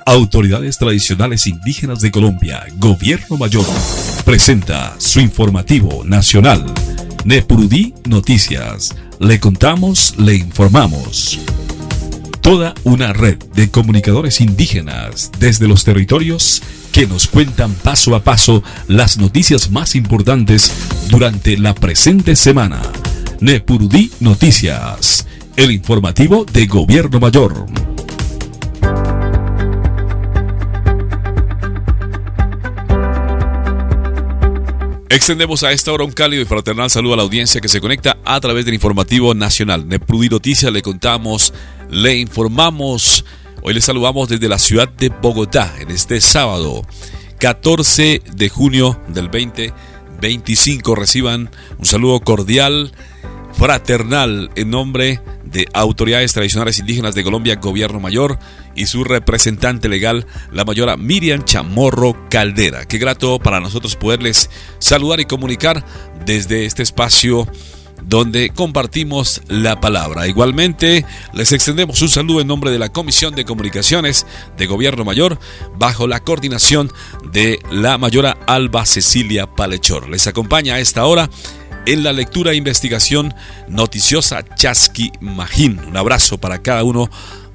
Autoridades Tradicionales Indígenas de Colombia, Gobierno Mayor, presenta su informativo nacional. Nepurudí Noticias. Le contamos, le informamos. Toda una red de comunicadores indígenas desde los territorios que nos cuentan paso a paso las noticias más importantes durante la presente semana. Nepurudí Noticias, el informativo de Gobierno Mayor. Extendemos a esta hora un cálido y fraternal saludo a la audiencia que se conecta a través del informativo nacional. Nepurudí Noticias, le contamos, le informamos. Hoy les saludamos desde la ciudad de Bogotá en este sábado 14 de junio del 2025. Reciban un saludo cordial, fraternal, en nombre de Autoridades Tradicionales Indígenas de Colombia, Gobierno Mayor, y su representante legal, la mayora Miriam Chamorro Caldera. Qué grato para nosotros poderles saludar y comunicar desde este espacio donde compartimos la palabra. Igualmente, les extendemos un saludo en nombre de la Comisión de Comunicaciones de Gobierno Mayor, bajo la coordinación de la mayora Alba Cecilia Palechor. Les acompaña a esta hora en la lectura e investigación noticiosa Chasqui Magín. Un abrazo para cada uno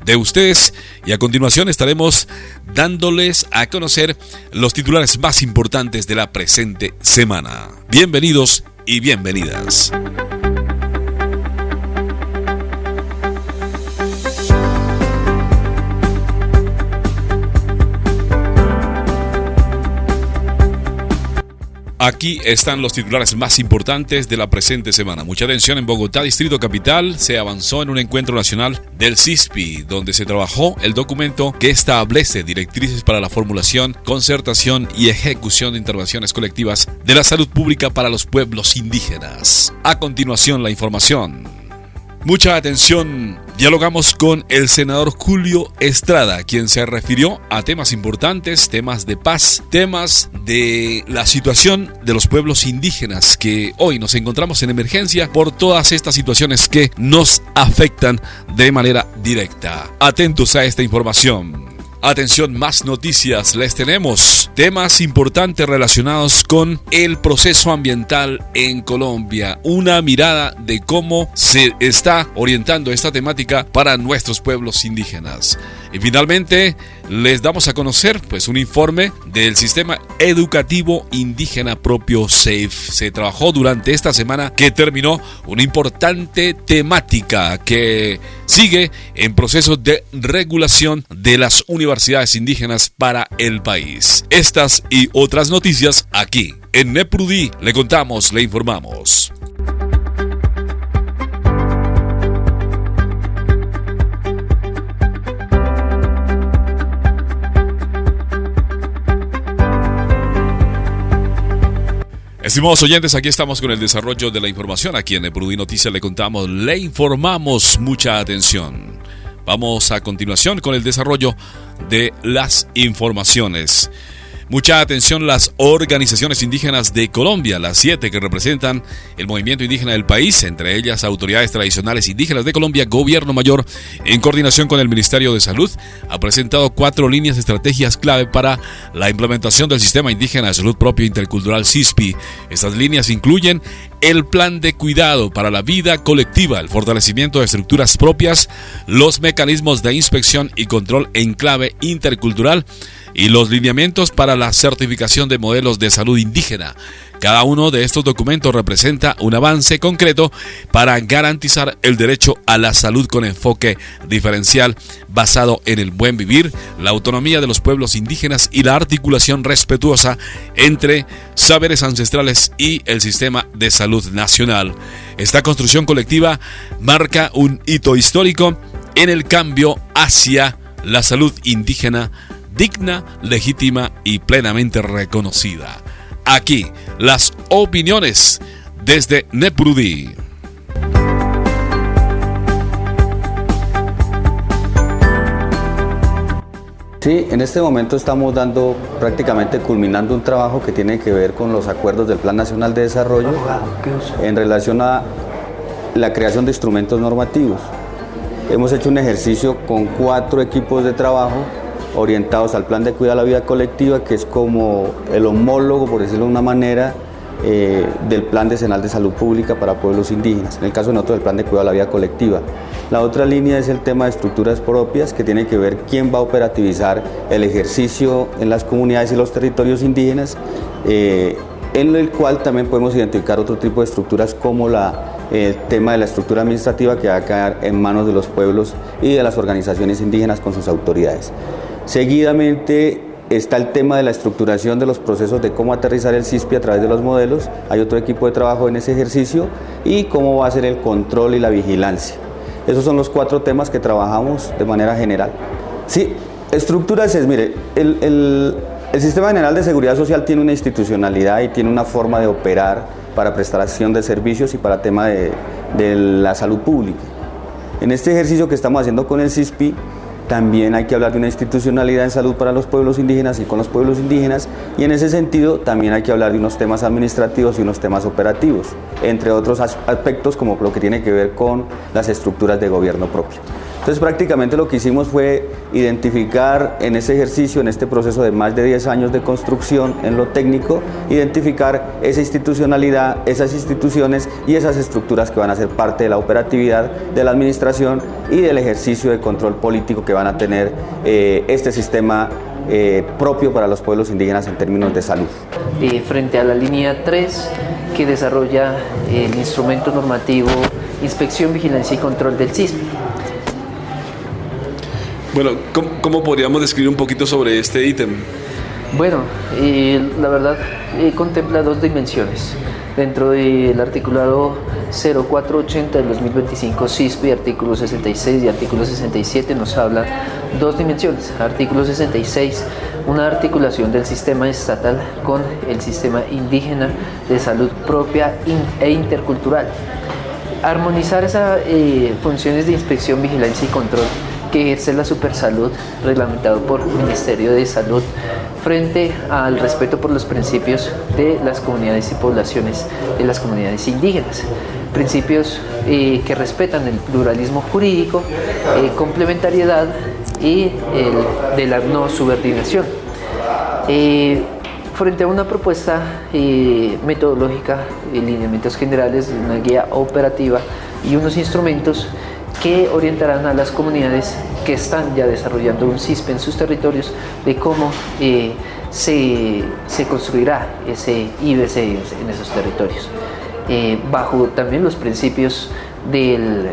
de ustedes y a continuación estaremos dándoles a conocer los titulares más importantes de la presente semana. Bienvenidos y bienvenidas. Aquí están los titulares más importantes de la presente semana. Mucha atención: en Bogotá, Distrito Capital, se avanzó en un encuentro nacional del CISPI, donde se trabajó el documento que establece directrices para la formulación, concertación y ejecución de intervenciones colectivas de la salud pública para los pueblos indígenas. A continuación, la información. Mucha atención, dialogamos con el senador Julio Estrada, quien se refirió a temas importantes, temas de paz, temas de la situación de los pueblos indígenas, que hoy nos encontramos en emergencia por todas estas situaciones que nos afectan de manera directa. Atentos a esta información. Atención, más noticias les tenemos. Temas importantes relacionados con el proceso ambiental en Colombia. Una mirada de cómo se está orientando esta temática para nuestros pueblos indígenas. Y finalmente les damos a conocer un informe del Sistema Educativo Indígena Propio SAFE. Se trabajó durante esta semana que terminó una importante temática que sigue en proceso de regulación de las universidades indígenas para el país. Estas y otras noticias aquí en Nepurudí le contamos, le informamos. Estimados oyentes, aquí estamos con el desarrollo de la información. Aquí en Nepurudí Noticias le contamos, le informamos. Mucha atención. Vamos a continuación con el desarrollo de las informaciones. Mucha atención, las organizaciones indígenas de Colombia, las 7 que representan el movimiento indígena del país, entre ellas Autoridades Tradicionales Indígenas de Colombia, Gobierno Mayor, en coordinación con el Ministerio de Salud, ha presentado 4 líneas de estrategias clave para la implementación del Sistema Indígena de Salud Propio Intercultural SISPI. Estas líneas incluyen el plan de cuidado para la vida colectiva, el fortalecimiento de estructuras propias, los mecanismos de inspección y control en clave intercultural, y los lineamientos para la certificación de modelos de salud indígena. Cada uno de estos documentos representa un avance concreto para garantizar el derecho a la salud con enfoque diferencial basado en el buen vivir, la autonomía de los pueblos indígenas y la articulación respetuosa entre saberes ancestrales y el sistema de salud nacional. Esta construcción colectiva marca un hito histórico en el cambio hacia la salud indígena digna, legítima y plenamente reconocida. Aquí, las opiniones desde Nepurudí. Sí, en este momento estamos prácticamente culminando un trabajo que tiene que ver con los acuerdos del Plan Nacional de Desarrollo en relación a la creación de instrumentos normativos. Hemos hecho un ejercicio con 4 equipos de trabajo orientados al plan de cuidado de la vida colectiva, que es como el homólogo, por decirlo de una manera, del Plan Decenal de Salud Pública para pueblos indígenas, en el caso de nosotros el Plan de Cuidado de la Vida Colectiva. La otra línea es el tema de estructuras propias, que tiene que ver quién va a operativizar el ejercicio en las comunidades y los territorios indígenas, en el cual también podemos identificar otro tipo de estructuras como el tema de la estructura administrativa, que va a caer en manos de los pueblos y de las organizaciones indígenas con sus autoridades. Seguidamente está el tema de la estructuración de los procesos de cómo aterrizar el CISPI a través de los modelos. Hay otro equipo de trabajo en ese ejercicio, y cómo va a ser el control y la vigilancia. Esos son los 4 temas que trabajamos de manera general. Sí, estructuras es, mire, el Sistema General de Seguridad Social tiene una institucionalidad y tiene una forma de operar para prestación de servicios y para tema de la salud pública. En este ejercicio que estamos haciendo con el CISPI, también hay que hablar de una institucionalidad en salud para los pueblos indígenas y con los pueblos indígenas, y en ese sentido también hay que hablar de unos temas administrativos y unos temas operativos, entre otros aspectos como lo que tiene que ver con las estructuras de gobierno propio. Entonces prácticamente lo que hicimos fue identificar en ese ejercicio, en este proceso de más de 10 años de construcción en lo técnico, identificar esa institucionalidad, esas instituciones y esas estructuras que van a ser parte de la operatividad de la administración y del ejercicio de control político que van a tener este sistema propio para los pueblos indígenas en términos de salud. Frente a la línea 3, que desarrolla el instrumento normativo Inspección, Vigilancia y Control del CISPI. Bueno, ¿cómo podríamos describir un poquito sobre este ítem? Bueno, la verdad contempla 2 dimensiones. Dentro del articulado 0480 del 2025 CISPI, artículo 66 y artículo 67 nos habla 2 dimensiones. Artículo 66, una articulación del sistema estatal con el sistema indígena de salud propia e intercultural. Armonizar esas funciones de inspección, vigilancia y control que ejerce la Supersalud, reglamentado por el Ministerio de Salud, frente al respeto por los principios de las comunidades y poblaciones de las comunidades indígenas. Principios que respetan el pluralismo jurídico, complementariedad y de la no subordinación. Frente a una propuesta metodológica, lineamientos generales, una guía operativa y unos instrumentos que orientarán a las comunidades que están ya desarrollando un CISPI en sus territorios de cómo se construirá ese IBC en esos territorios, bajo también los principios del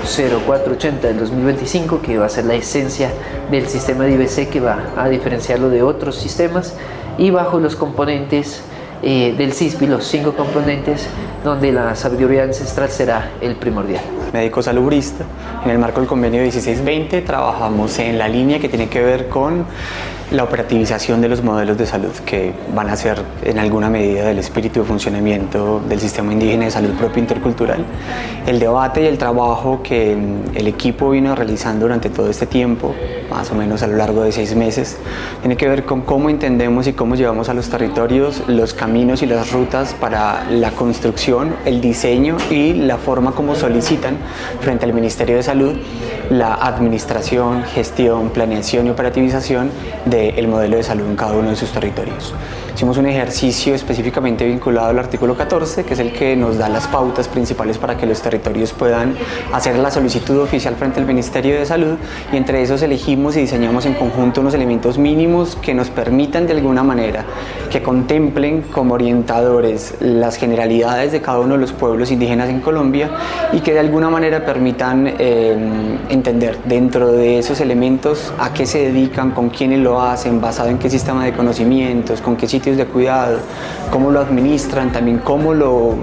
0480 del 2025, que va a ser la esencia del sistema de IBC, que va a diferenciarlo de otros sistemas, y bajo los componentes del CISPI, los 5 componentes, donde la sabiduría ancestral será el primordial. Médico salubrista. En el marco del convenio 1620 trabajamos en la línea que tiene que ver con la operativización de los modelos de salud, que van a ser en alguna medida del espíritu de funcionamiento del sistema indígena de salud propio intercultural. El debate y el trabajo que el equipo vino realizando durante todo este tiempo, más o menos a lo largo de 6 meses, tiene que ver con cómo entendemos y cómo llevamos a los territorios los caminos y las rutas para la construcción, el diseño y la forma como solicitan frente al Ministerio de Salud la administración, gestión, planeación y operativización del modelo de salud en cada uno de sus territorios. Hicimos un ejercicio específicamente vinculado al artículo 14, que es el que nos da las pautas principales para que los territorios puedan hacer la solicitud oficial frente al Ministerio de Salud, y entre esos elegimos y diseñamos en conjunto unos elementos mínimos que nos permitan de alguna manera que contemplen como orientadores las generalidades de cada uno de los pueblos indígenas en Colombia, y que de alguna manera permitan entender dentro de esos elementos a qué se dedican, con quiénes lo hacen, basado en qué sistema de conocimientos, con qué sitios de cuidado, cómo lo administran, también cómo lo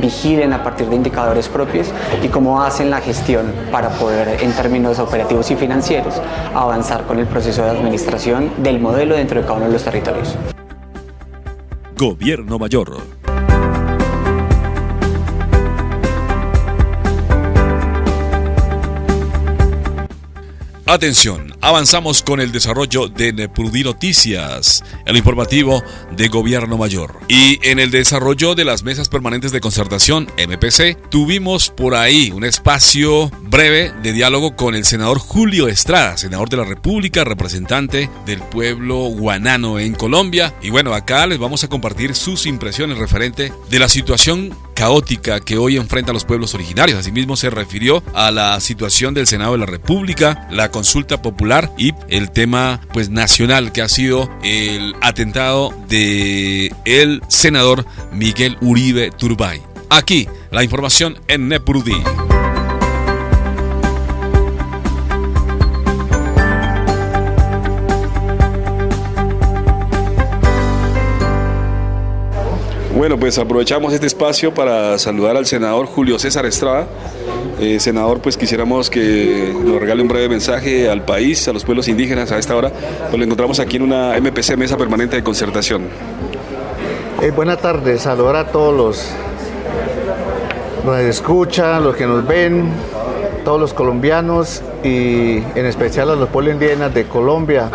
vigilen a partir de indicadores propios, y cómo hacen la gestión para poder, en términos operativos y financieros, avanzar con el proceso de administración del modelo dentro de cada uno de los territorios. Gobierno Mayor. Atención, avanzamos con el desarrollo de Nepurudí Noticias, el informativo de Gobierno Mayor. Y en el desarrollo de las mesas permanentes de concertación, MPC, tuvimos por ahí un espacio breve de diálogo con el senador Julio Estrada, senador de la República, representante del pueblo guanano en Colombia. Y bueno, acá les vamos a compartir sus impresiones referente de la situación caótica que hoy enfrentan los pueblos originarios. Asimismo se refirió a la situación del Senado de la República, la consulta popular y el tema nacional que ha sido el atentado de el senador Miguel Uribe Turbay. Aquí la información en Nepurudí. Bueno, pues aprovechamos este espacio para saludar al senador Julio César Estrada. Senador, pues quisiéramos que nos regale un breve mensaje al país, a los pueblos indígenas a esta hora. Pues lo encontramos aquí en una MPC, Mesa Permanente de Concertación. Buenas tardes, saludar a todos los que escuchan, los que nos ven, todos los colombianos y en especial a los pueblos indígenas de Colombia,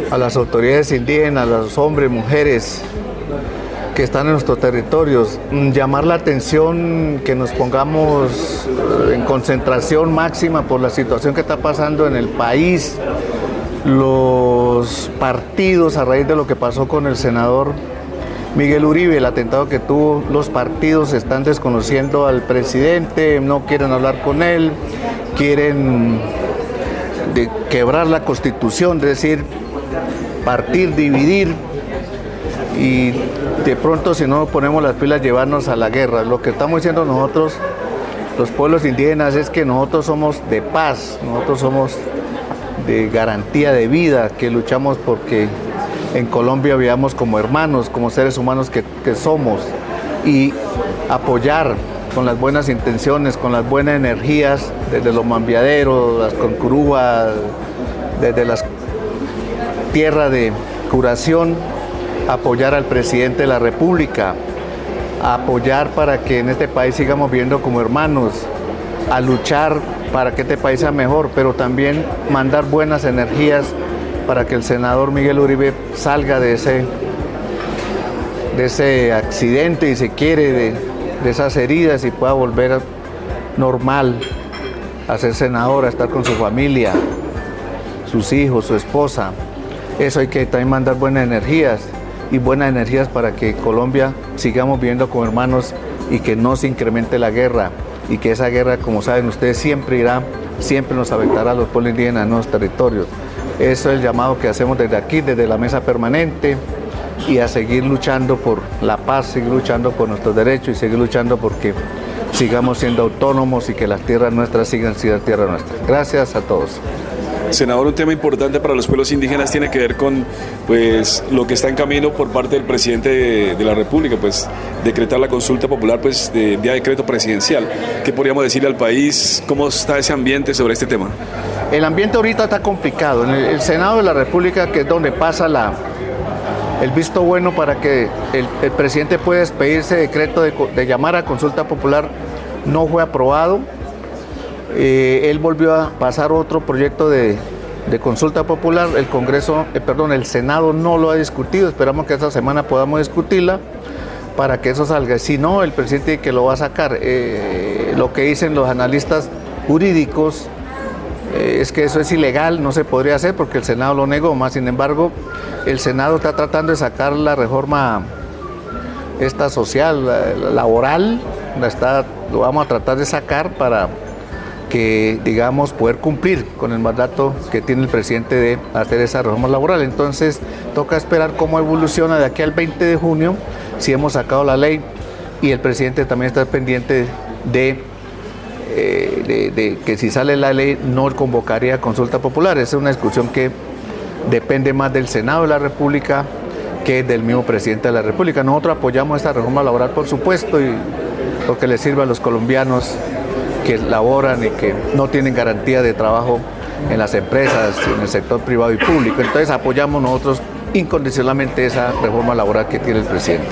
a las autoridades indígenas, a los hombres, mujeres que están en nuestros territorios, llamar la atención, que nos pongamos en concentración máxima por la situación que está pasando en el país, los partidos a raíz de lo que pasó con el senador Miguel Uribe, el atentado que tuvo, los partidos están desconociendo al presidente, no quieren hablar con él, quieren quebrar la Constitución, es decir, partir, dividir. Y de pronto, si no ponemos las pilas, llevarnos a la guerra. Lo que estamos diciendo nosotros, los pueblos indígenas, es que nosotros somos de paz, nosotros somos de garantía de vida, que luchamos porque en Colombia vivamos como hermanos, como seres humanos que somos, y apoyar con las buenas intenciones, con las buenas energías, desde los mambiaderos, las concurúas, desde las tierras de curación, apoyar al presidente de la República, apoyar para que en este país sigamos viviendo como hermanos, a luchar para que este país sea mejor, pero también mandar buenas energías para que el senador Miguel Uribe salga de ese accidente, y si quiere, de esas heridas, y pueda volver normal a ser senador, a estar con su familia, sus hijos, su esposa. Eso hay que también mandar buenas energías para que Colombia sigamos viviendo como hermanos y que no se incremente la guerra, y que esa guerra, como saben ustedes, siempre nos afectará a los pueblos indígenas en nuestros territorios. Eso es el llamado que hacemos desde aquí, desde la mesa permanente, y a seguir luchando por la paz, seguir luchando por nuestros derechos y seguir luchando porque sigamos siendo autónomos y que las tierras nuestras sigan siendo tierras nuestras. Gracias a todos. Senador, un tema importante para los pueblos indígenas tiene que ver con lo que está en camino por parte del presidente de la República, decretar la consulta popular de vía decreto presidencial. ¿Qué podríamos decirle al país? ¿Cómo está ese ambiente sobre este tema? El ambiente ahorita está complicado. En el Senado de la República, que es donde pasa el visto bueno para que el presidente pueda expedirse decreto de llamar a consulta popular, no fue aprobado. Él volvió a pasar otro proyecto de consulta popular. El Senado no lo ha discutido. Esperamos que esta semana podamos discutirla para que eso salga. Si no, el presidente dice que lo va a sacar. Lo que dicen los analistas jurídicos es que eso es ilegal, no se podría hacer porque el Senado lo negó. Más sin embargo, el Senado está tratando de sacar la reforma social, laboral, lo vamos a tratar de sacar para que, digamos, poder cumplir con el mandato que tiene el presidente de hacer esa reforma laboral. Entonces, toca esperar cómo evoluciona de aquí al 20 de junio, si hemos sacado la ley, y el presidente también está pendiente de que si sale la ley no convocaría consulta popular. Esa es una discusión que depende más del Senado de la República que del mismo presidente de la República. Nosotros apoyamos esta reforma laboral, por supuesto, y lo que le sirve a los colombianos que laboran y que no tienen garantía de trabajo en las empresas, en el sector privado y público. Entonces apoyamos nosotros incondicionalmente esa reforma laboral que tiene el presidente.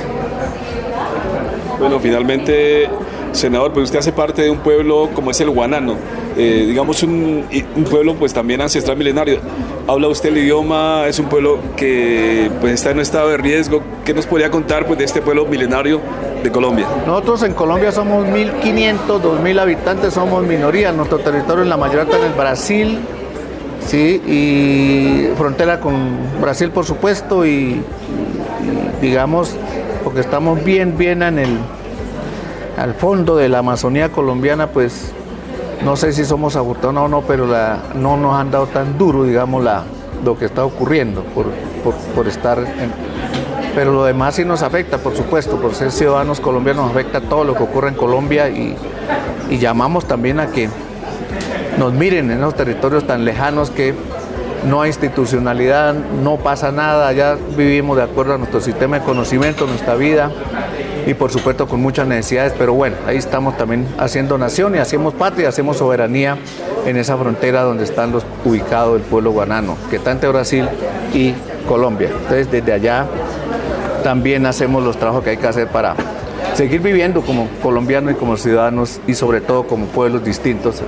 Bueno, finalmente, senador, pues usted hace parte de un pueblo como es el guanano. digamos, un pueblo pues también ancestral milenario. Habla usted el idioma, es un pueblo que pues está en un estado de riesgo. ¿Qué nos podría contar pues de este pueblo milenario de Colombia? Nosotros en Colombia somos 1.500, 2.000 habitantes, somos minoría. Nuestro territorio en la mayoría está en el Brasil, sí, y frontera con Brasil por supuesto, y digamos, porque estamos bien al fondo de la Amazonía colombiana, pues no sé si somos afortunados o no, pero no nos han dado tan duro, digamos, lo que está ocurriendo por estar pero lo demás sí nos afecta, por supuesto, por ser ciudadanos colombianos nos afecta todo lo que ocurre en Colombia y llamamos también a que nos miren en esos territorios tan lejanos que no hay institucionalidad, no pasa nada, ya vivimos de acuerdo a nuestro sistema de conocimiento, nuestra vida y por supuesto con muchas necesidades, pero bueno, ahí estamos también haciendo nación y hacemos patria, hacemos soberanía en esa frontera donde están ubicados el pueblo guanano, que está entre Brasil y Colombia. Entonces desde allá también hacemos los trabajos que hay que hacer para seguir viviendo como colombianos y como ciudadanos y sobre todo como pueblos distintos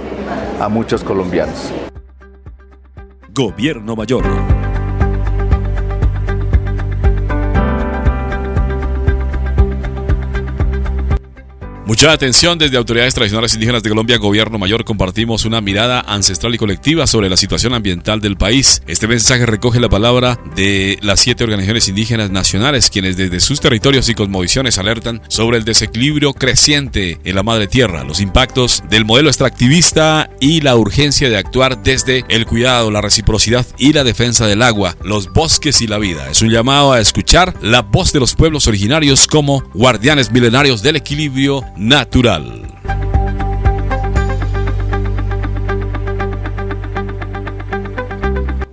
a muchos colombianos. Gobierno Mayor. Mucha atención desde autoridades tradicionales indígenas de Colombia, Gobierno Mayor, compartimos una mirada ancestral y colectiva sobre la situación ambiental del país. Este mensaje recoge la palabra de las 7 organizaciones indígenas nacionales, quienes desde sus territorios y cosmovisiones alertan sobre el desequilibrio creciente en la madre tierra, los impactos del modelo extractivista y la urgencia de actuar desde el cuidado, la reciprocidad y la defensa del agua, los bosques y la vida. Es un llamado a escuchar la voz de los pueblos originarios como guardianes milenarios del equilibrio natural.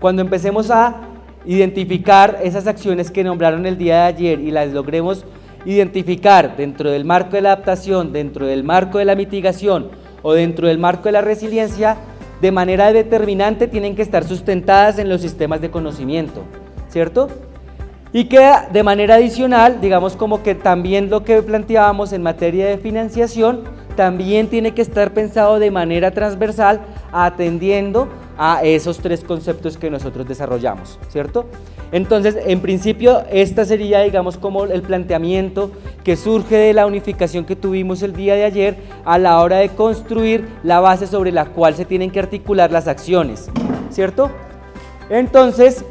Cuando empecemos a identificar esas acciones que nombraron el día de ayer y las logremos identificar dentro del marco de la adaptación, dentro del marco de la mitigación o dentro del marco de la resiliencia, de manera determinante tienen que estar sustentadas en los sistemas de conocimiento, ¿cierto? Y que de manera adicional, digamos como que también lo que planteábamos en materia de financiación, también tiene que estar pensado de manera transversal atendiendo a esos 3 conceptos que nosotros desarrollamos, ¿cierto? Entonces, en principio, esta sería, digamos, como el planteamiento que surge de la unificación que tuvimos el día de ayer a la hora de construir la base sobre la cual se tienen que articular las acciones, ¿cierto? Entonces,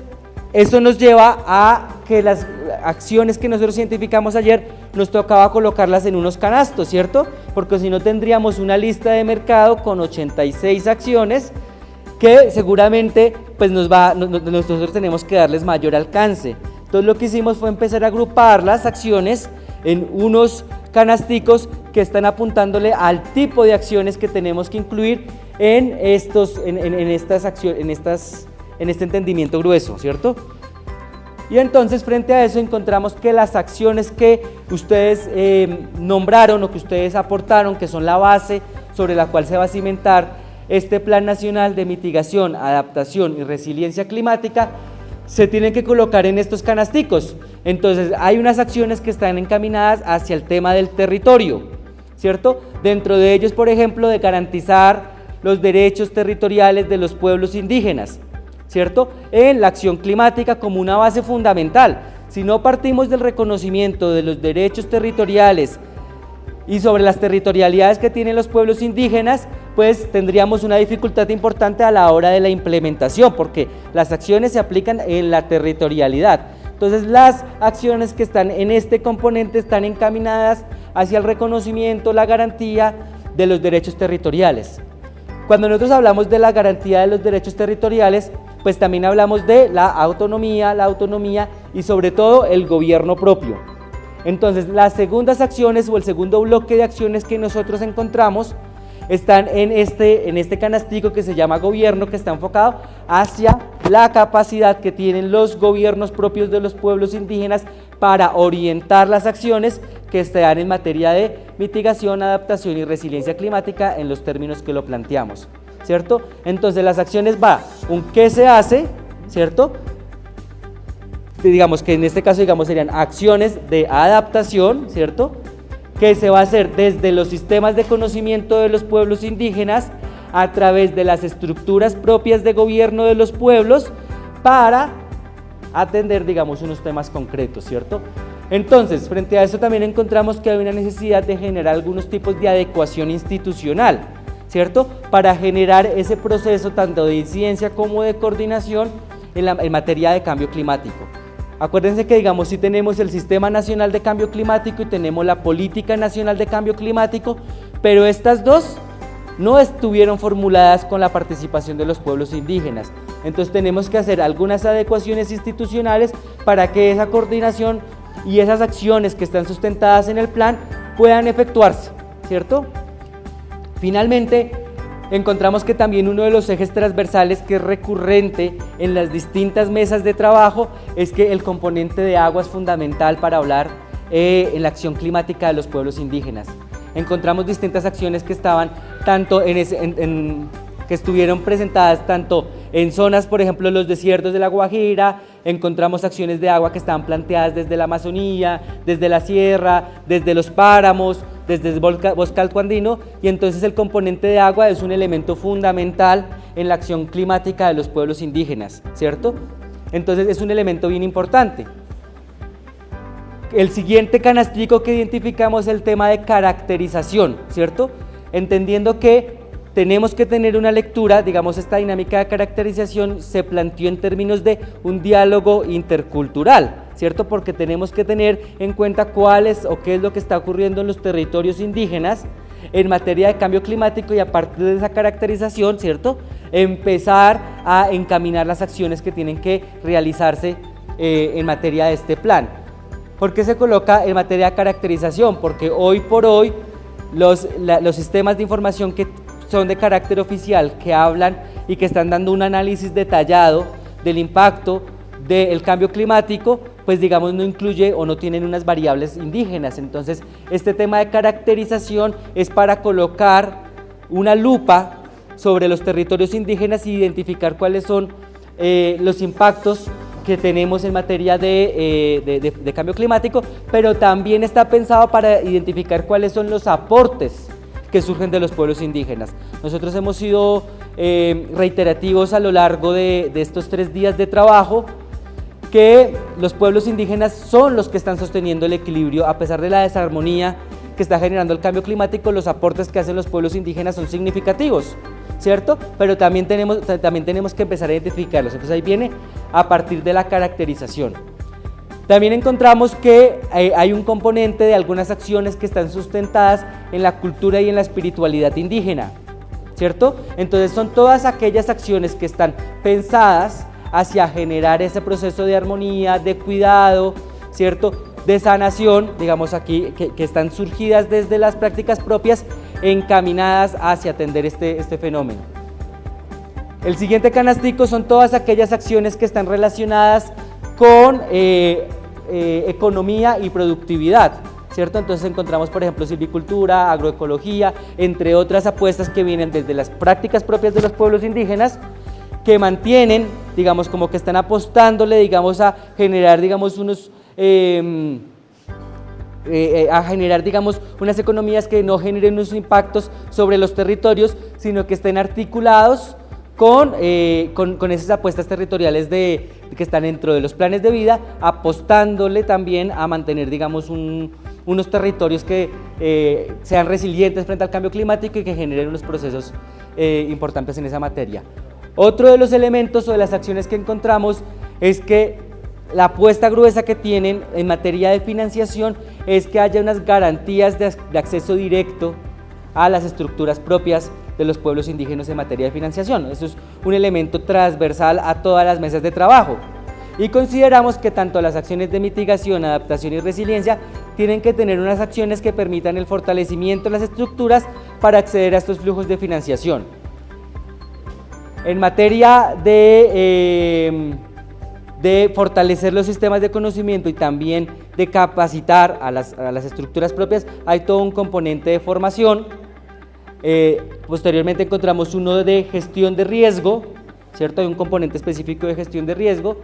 eso nos lleva a que las acciones que nosotros identificamos ayer nos tocaba colocarlas en unos canastos, ¿cierto? Porque si no tendríamos una lista de mercado con 86 acciones que seguramente pues nosotros tenemos que darles mayor alcance. Entonces lo que hicimos fue empezar a agrupar las acciones en unos canasticos que están apuntándole al tipo de acciones que tenemos que incluir en este entendimiento grueso, ¿cierto? Y entonces frente a eso encontramos que las acciones que ustedes nombraron o que ustedes aportaron, que son la base sobre la cual se va a cimentar este Plan Nacional de Mitigación, Adaptación y Resiliencia Climática, se tienen que colocar en estos canasticos. Entonces hay unas acciones que están encaminadas hacia el tema del territorio, ¿cierto? Dentro de ellos, por ejemplo, de garantizar los derechos territoriales de los pueblos indígenas, ¿cierto? En la acción climática como una base fundamental. Si no partimos del reconocimiento de los derechos territoriales y sobre las territorialidades que tienen los pueblos indígenas, pues tendríamos una dificultad importante a la hora de la implementación, porque las acciones se aplican en la territorialidad. Entonces las acciones que están en este componente están encaminadas hacia el reconocimiento, la garantía de los derechos territoriales. Cuando nosotros hablamos de la garantía de los derechos territoriales, pues también hablamos de la autonomía y sobre todo el gobierno propio. Entonces las segundas acciones o el segundo bloque de acciones que nosotros encontramos están en este canastico que se llama gobierno, que está enfocado hacia la capacidad que tienen los gobiernos propios de los pueblos indígenas para orientar las acciones que están en materia de mitigación, adaptación y resiliencia climática en los términos que lo planteamos, ¿cierto? Entonces las acciones un qué se hace, ¿cierto? Digamos que en este caso serían acciones de adaptación, ¿cierto? Que se va a hacer desde los sistemas de conocimiento de los pueblos indígenas a través de las estructuras propias de gobierno de los pueblos para atender, digamos, unos temas concretos, ¿cierto? Entonces, frente a eso también encontramos que hay una necesidad de generar algunos tipos de adecuación institucional, ¿cierto? Para generar ese proceso tanto de incidencia como de coordinación en materia de cambio climático. Acuérdense que, digamos, si tenemos el Sistema Nacional de Cambio Climático y tenemos la Política Nacional de Cambio Climático, pero estas dos no estuvieron formuladas con la participación de los pueblos indígenas. Entonces tenemos que hacer algunas adecuaciones institucionales para que esa coordinación y esas acciones que están sustentadas en el plan puedan efectuarse, ¿cierto? Finalmente, encontramos que también uno de los ejes transversales que es recurrente en las distintas mesas de trabajo es que el componente de agua es fundamental para hablar en la acción climática de los pueblos indígenas. Encontramos distintas acciones que estaban tanto que estuvieron presentadas tanto en zonas, por ejemplo, los desiertos de La Guajira. Encontramos acciones de agua que estaban planteadas desde la Amazonía, desde la sierra, desde los páramos, desde el bosque altoandino, y entonces el componente de agua es un elemento fundamental en la acción climática de los pueblos indígenas, ¿cierto? Entonces es un elemento bien importante. El siguiente canastico que identificamos es el tema de caracterización, ¿cierto? Entendiendo que tenemos que tener una lectura, digamos, esta dinámica de caracterización se planteó en términos de un diálogo intercultural, ¿cierto? Porque tenemos que tener en cuenta cuál es o qué es lo que está ocurriendo en los territorios indígenas en materia de cambio climático y a partir de esa caracterización, ¿cierto? Empezar a encaminar las acciones que tienen que realizarse en materia de este plan. ¿Por qué se coloca en materia de caracterización? Porque hoy por hoy los sistemas de información que son de carácter oficial, que hablan y que están dando un análisis detallado del impacto del cambio climático, pues digamos no incluye o no tienen unas variables indígenas. Entonces este tema de caracterización es para colocar una lupa sobre los territorios indígenas y identificar cuáles son los impactos que tenemos en materia de cambio climático, pero también está pensado para identificar cuáles son los aportes que surgen de los pueblos indígenas. Nosotros hemos sido reiterativos a lo largo de estos 3 días de trabajo que los pueblos indígenas son los que están sosteniendo el equilibrio a pesar de la desarmonía que está generando el cambio climático. Los aportes que hacen los pueblos indígenas son significativos, ¿cierto? Pero también tenemos que empezar a identificarlos. Entonces ahí viene a partir de la caracterización. También encontramos que hay un componente de algunas acciones que están sustentadas en la cultura y en la espiritualidad indígena, ¿cierto? Entonces son todas aquellas acciones que están pensadas hacia generar ese proceso de armonía, de cuidado, ¿cierto? De sanación, digamos aquí, que están surgidas desde las prácticas propias encaminadas hacia atender este fenómeno. El siguiente canastico son todas aquellas acciones que están relacionadas con economía y productividad, ¿cierto? Entonces encontramos, por ejemplo, silvicultura, agroecología, entre otras apuestas que vienen desde las prácticas propias de los pueblos indígenas, que mantienen, digamos, como que están apostándole, digamos, a generar, digamos, unas economías que no generen unos impactos sobre los territorios, sino que estén articulados con esas apuestas territoriales que están dentro de los planes de vida, apostándole también a mantener, digamos, unos territorios que sean resilientes frente al cambio climático y que generen unos procesos importantes en esa materia. Otro de los elementos o de las acciones que encontramos es que la apuesta gruesa que tienen en materia de financiación es que haya unas garantías de acceso directo a las estructuras propias de los pueblos indígenas en materia de financiación. Eso es un elemento transversal a todas las mesas de trabajo. Y consideramos que tanto las acciones de mitigación, adaptación y resiliencia tienen que tener unas acciones que permitan el fortalecimiento de las estructuras para acceder a estos flujos de financiación. En materia de fortalecer los sistemas de conocimiento y también de capacitar a las estructuras propias, hay todo un componente de formación. Posteriormente encontramos uno de gestión de riesgo, ¿cierto? Hay un componente específico de gestión de riesgo.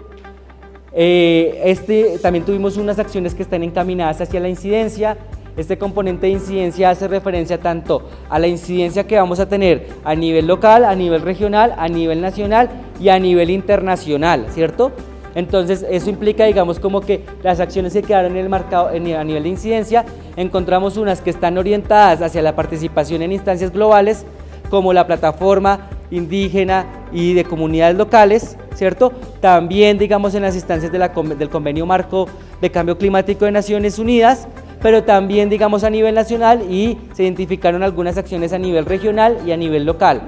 También tuvimos unas acciones que están encaminadas hacia la incidencia Este componente de incidencia hace referencia tanto a la incidencia que vamos a tener a nivel local, a nivel regional, a nivel nacional y a nivel internacional, ¿cierto? Entonces eso implica, digamos, como que las acciones que quedaron en el marcado a nivel de incidencia, encontramos unas que están orientadas hacia la participación en instancias globales, como la plataforma indígena y de comunidades locales, ¿cierto? También, digamos, en las instancias del Convenio Marco de Cambio Climático de Naciones Unidas, pero también, digamos, a nivel nacional, y se identificaron algunas acciones a nivel regional y a nivel local.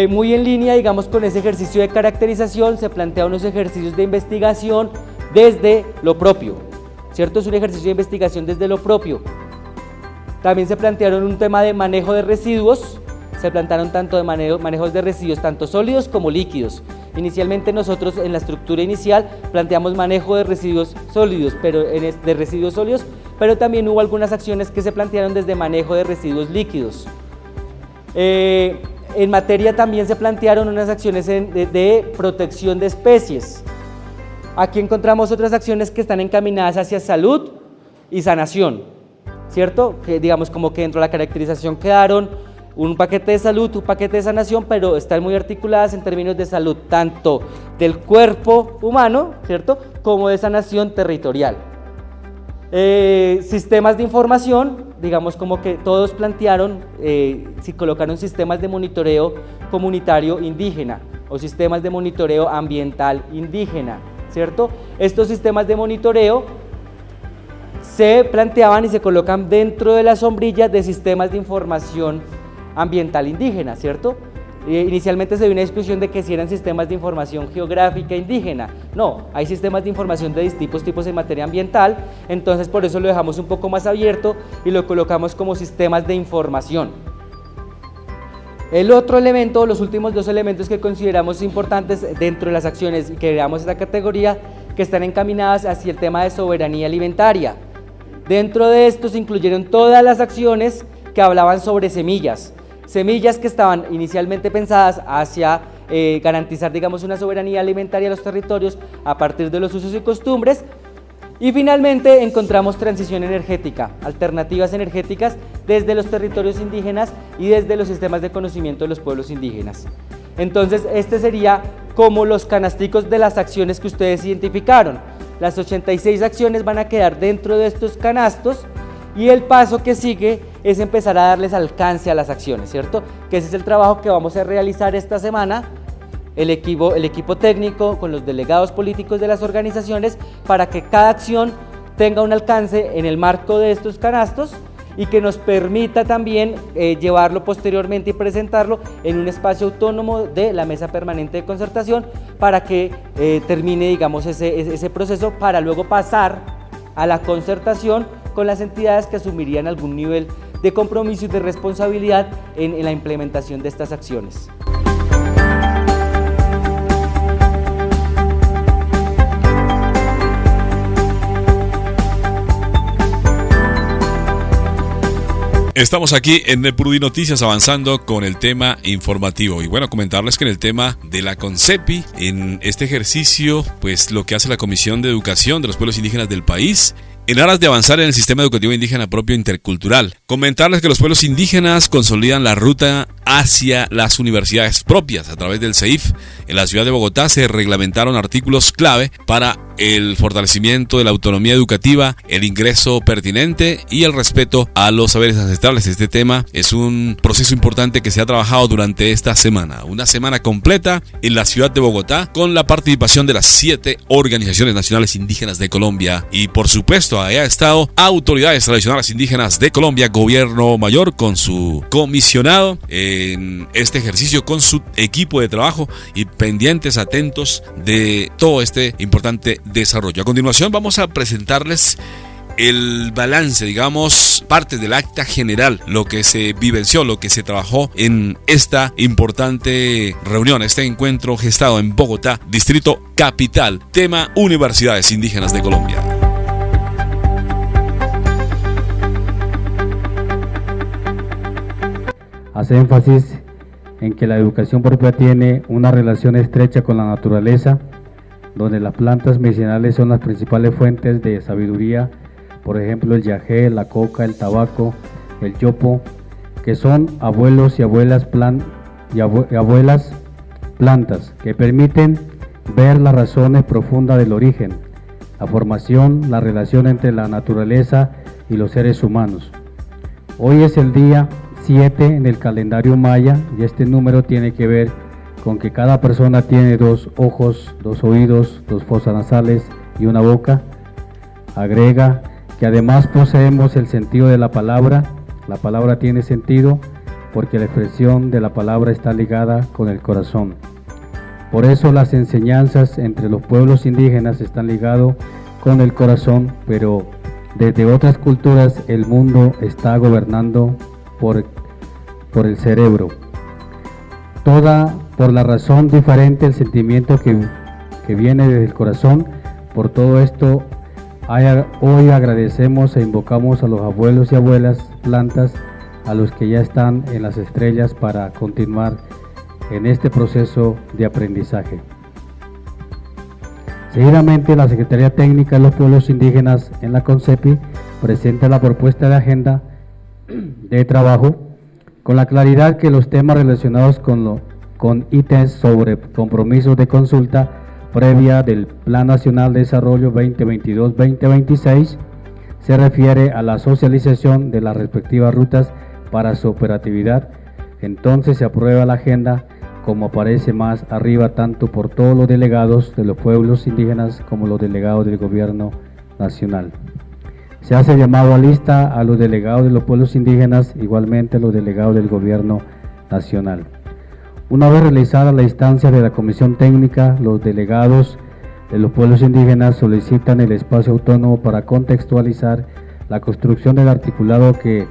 Muy en línea, digamos, con ese ejercicio de caracterización, se plantean unos ejercicios de investigación desde lo propio, ¿cierto? Es un ejercicio de investigación desde lo propio. También se plantearon un tema de manejo de residuos, se plantearon tanto de manejos de residuos, tanto sólidos como líquidos. Inicialmente nosotros en la estructura inicial planteamos manejo de residuos sólidos, pero también hubo algunas acciones que se plantearon desde manejo de residuos líquidos. En materia también se plantearon unas acciones de protección de especies. Aquí encontramos otras acciones que están encaminadas hacia salud y sanación, ¿cierto? Que digamos como que dentro de la caracterización quedaron un paquete de salud, un paquete de sanación, pero están muy articuladas en términos de salud, tanto del cuerpo humano, ¿cierto?, como de sanación territorial. Sistemas de información, digamos como que todos plantearon, si colocaron sistemas de monitoreo comunitario indígena o sistemas de monitoreo ambiental indígena, ¿cierto? Estos sistemas de monitoreo se planteaban y se colocan dentro de la sombrilla de sistemas de información ambiental indígena, ¿cierto? Inicialmente se dio una discusión de que si eran sistemas de información geográfica indígena. No, hay sistemas de información de distintos tipos en materia ambiental, entonces por eso lo dejamos un poco más abierto y lo colocamos como sistemas de información. El otro elemento, los últimos dos elementos que consideramos importantes dentro de las acciones y que creamos esta categoría, que están encaminadas hacia el tema de soberanía alimentaria. Dentro de estos se incluyeron todas las acciones que hablaban sobre semillas que estaban inicialmente pensadas hacia garantizar, digamos, una soberanía alimentaria a los territorios a partir de los usos y costumbres. Y finalmente encontramos transición energética, alternativas energéticas desde los territorios indígenas y desde los sistemas de conocimiento de los pueblos indígenas. Entonces, este sería como los canasticos de las acciones que ustedes identificaron. Las 86 acciones van a quedar dentro de estos canastos y el paso que sigue es empezar a darles alcance a las acciones, ¿cierto? Que ese es el trabajo que vamos a realizar esta semana, el equipo técnico con los delegados políticos de las organizaciones, para que cada acción tenga un alcance en el marco de estos canastos y que nos permita también llevarlo posteriormente y presentarlo en un espacio autónomo de la Mesa Permanente de Concertación para que termine, digamos, ese proceso para luego pasar a la concertación con las entidades que asumirían algún nivel de compromiso y de responsabilidad en la implementación de estas acciones. Estamos aquí en Prudi Noticias avanzando con el tema informativo y bueno, comentarles que en el tema de la CONCEPI, en este ejercicio, pues lo que hace la Comisión de Educación de los Pueblos Indígenas del país, en aras de avanzar en el sistema educativo indígena propio intercultural. Comentarles que los pueblos indígenas consolidan la ruta hacia las universidades propias. A través del CEIF, en la ciudad de Bogotá se reglamentaron artículos clave para el fortalecimiento de la autonomía educativa, el ingreso pertinente y el respeto a los saberes ancestrales. Este tema es un proceso importante que se ha trabajado durante esta semana. Una semana completa en la ciudad de Bogotá con la participación de las 7 organizaciones nacionales indígenas de Colombia y por supuesto ahí ha estado autoridades tradicionales indígenas de Colombia, gobierno mayor con su comisionado en este ejercicio con su equipo de trabajo y pendientes, atentos de todo este importante desarrollo. A continuación vamos a presentarles el balance, digamos, parte del acta general, lo que se vivenció, lo que se trabajó en esta importante reunión, este encuentro gestado en Bogotá, Distrito Capital, tema Universidades Indígenas de Colombia. Hace énfasis en que la educación propia tiene una relación estrecha con la naturaleza, donde las plantas medicinales son las principales fuentes de sabiduría, por ejemplo el yagé, la coca, el tabaco, el yopo, que son abuelos y abuelas plantas que permiten ver las razones profundas del origen, la formación, la relación entre la naturaleza y los seres humanos. Hoy es el día 7 en el calendario maya y este número tiene que ver con que cada persona tiene 2 ojos, 2 oídos, 2 fosas nasales y una boca. Agrega que además poseemos el sentido de la palabra. La palabra tiene sentido porque la expresión de la palabra está ligada con el corazón. Por eso las enseñanzas entre los pueblos indígenas están ligados con el corazón, pero desde otras culturas el mundo está gobernando por el cerebro. Toda por la razón diferente, el sentimiento que viene desde el corazón. Por todo esto, hoy agradecemos e invocamos a los abuelos y abuelas plantas, a los que ya están en las estrellas para continuar en este proceso de aprendizaje. Seguidamente, la Secretaría Técnica de los Pueblos Indígenas en la CONCEPI presenta la propuesta de agenda de trabajo con la claridad que los temas relacionados con ítems sobre compromisos de consulta previa del Plan Nacional de Desarrollo 2022-2026 se refiere a la socialización de las respectivas rutas para su operatividad. Entonces se aprueba la agenda como aparece más arriba, tanto por todos los delegados de los pueblos indígenas como los delegados del gobierno nacional. Se hace llamado a lista a los delegados de los pueblos indígenas, igualmente los delegados del gobierno nacional. Una vez realizada la instancia de la comisión técnica, los delegados de los pueblos indígenas solicitan el espacio autónomo para contextualizar la construcción del articulado que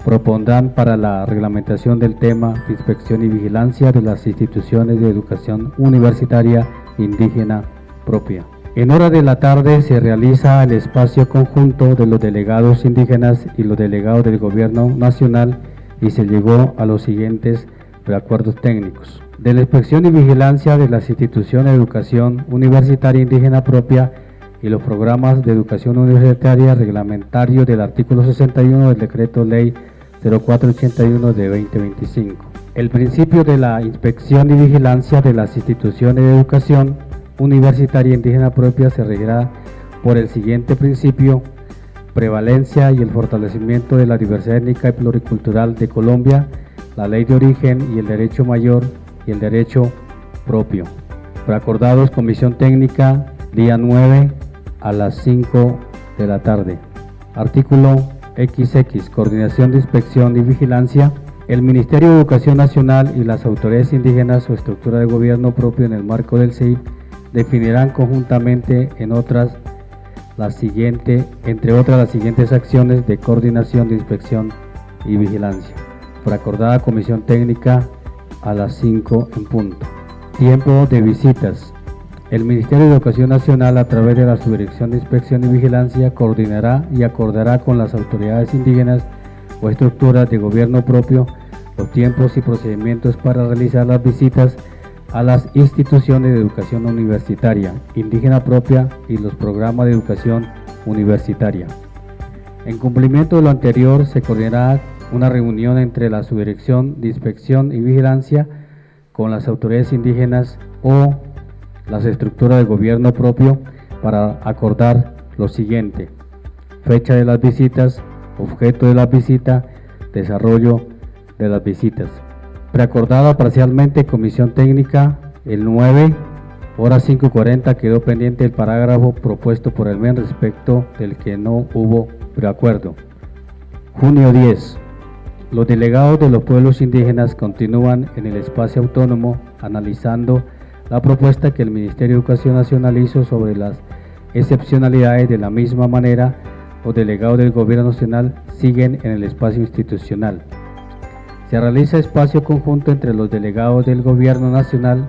propondrán para la reglamentación del tema de inspección y vigilancia de las instituciones de educación universitaria indígena propia. En horas de la tarde se realiza el espacio conjunto de los delegados indígenas y los delegados del gobierno nacional y se llegó a los siguientes preacuerdos técnicos. De la inspección y vigilancia de las instituciones de educación universitaria indígena propia y los programas de educación universitaria reglamentario del artículo 61 del decreto ley 0481 de 2025. El principio de la inspección y vigilancia de las instituciones de educación universitaria indígena propia se regirá por el siguiente principio: prevalencia y el fortalecimiento de la diversidad étnica y pluricultural de Colombia, la ley de origen y el derecho mayor y el derecho propio. Preacordados, comisión técnica, día 9 a las 5 de la tarde. Artículo XX, coordinación de inspección y vigilancia. El Ministerio de Educación Nacional y las autoridades indígenas o estructura de gobierno propio en el marco del CEIP definirán conjuntamente entre otras las siguientes acciones de coordinación de inspección y vigilancia. Preacordada comisión técnica a las 5 en punto. Tiempo de visitas. El Ministerio de Educación Nacional, a través de la Subdirección de Inspección y Vigilancia, coordinará y acordará con las autoridades indígenas o estructuras de gobierno propio los tiempos y procedimientos para realizar las visitas a las instituciones de educación universitaria indígena propia y los programas de educación universitaria. En cumplimiento de lo anterior, se coordinará una reunión entre la Subdirección de Inspección y Vigilancia con las autoridades indígenas o las estructuras de gobierno propio para acordar lo siguiente: fecha de las visitas, objeto de la visita, desarrollo de las visitas. Preacordada parcialmente comisión técnica el 9, horas 5:40, quedó pendiente el parágrafo propuesto por el MEN respecto del que no hubo preacuerdo. Junio 10. Los delegados de los pueblos indígenas continúan en el espacio autónomo analizando la propuesta que el Ministerio de Educación Nacional hizo sobre las excepcionalidades. De la misma manera, los delegados del Gobierno Nacional siguen en el espacio institucional. Se realiza espacio conjunto entre los delegados del Gobierno Nacional.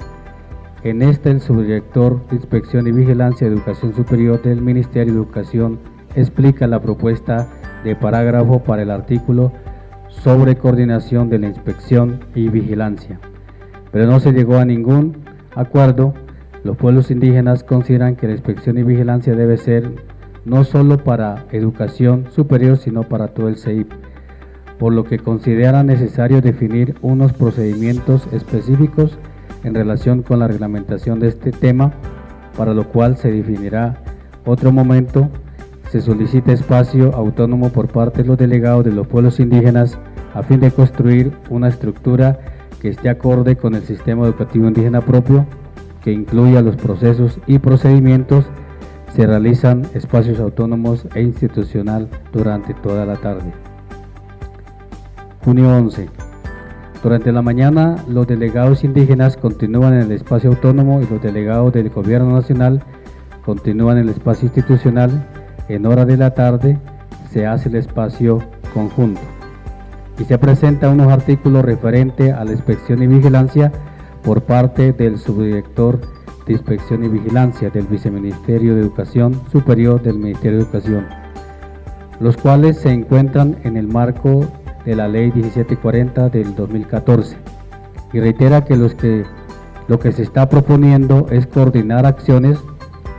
En este, el subdirector de Inspección y Vigilancia de Educación Superior del Ministerio de Educación explica la propuesta de parágrafo para el artículo sobre coordinación de la inspección y vigilancia, pero no se llegó a ningún acuerdo. Los pueblos indígenas consideran que la inspección y vigilancia debe ser no solo para educación superior, sino para todo el CEIP, por lo que considera necesario definir unos procedimientos específicos en relación con la reglamentación de este tema, para lo cual se definirá otro momento. Se solicita espacio autónomo por parte de los delegados de los pueblos indígenas a fin de construir una estructura que esté acorde con el sistema educativo indígena propio, que incluya los procesos y procedimientos. Se realizan espacios autónomos e institucional durante toda la tarde. Junio 11. Durante la mañana, los delegados indígenas continúan en el espacio autónomo y los delegados del Gobierno Nacional continúan en el espacio institucional. En hora de la tarde se hace el espacio conjunto y se presentan unos artículos referentes a la inspección y vigilancia por parte del subdirector de Inspección y Vigilancia del Viceministerio de Educación Superior del Ministerio de Educación, los cuales se encuentran en el marco de la Ley 1740 del 2014, y reitera que lo que se está proponiendo es coordinar acciones,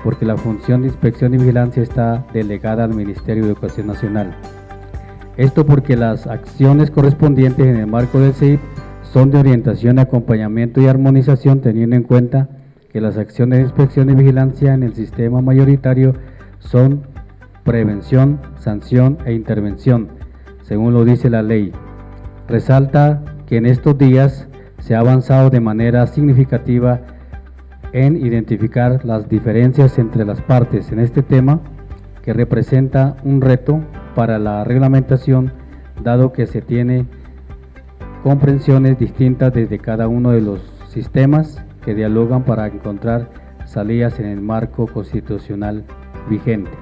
porque la función de inspección y vigilancia está delegada al Ministerio de Educación Nacional. Esto porque las acciones correspondientes en el marco del CEIP son de orientación, acompañamiento y armonización, teniendo en cuenta que las acciones de inspección y vigilancia en el sistema mayoritario son prevención, sanción e intervención, según lo dice la ley. Resalta que en estos días se ha avanzado de manera significativa en identificar las diferencias entre las partes en este tema, que representa un reto para la reglamentación, dado que se tiene comprensiones distintas desde cada uno de los sistemas que dialogan para encontrar salidas en el marco constitucional vigente.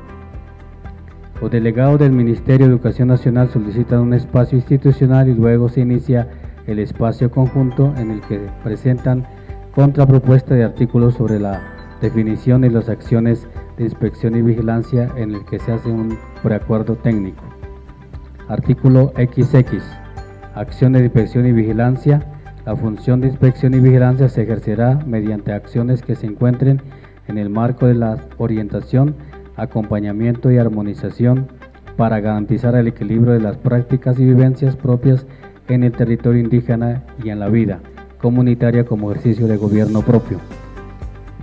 Los delegados del Ministerio de Educación Nacional solicitan un espacio institucional y luego se inicia el espacio conjunto, en el que presentan contrapropuesta de artículos sobre la definición de las acciones de inspección y vigilancia, en el que se hace un preacuerdo técnico. Artículo XX. Acciones de inspección y vigilancia. La función de inspección y vigilancia se ejercerá mediante acciones que se encuentren en el marco de la orientación, acompañamiento y armonización para garantizar el equilibrio de las prácticas y vivencias propias en el territorio indígena y en la vida comunitaria como ejercicio de gobierno propio.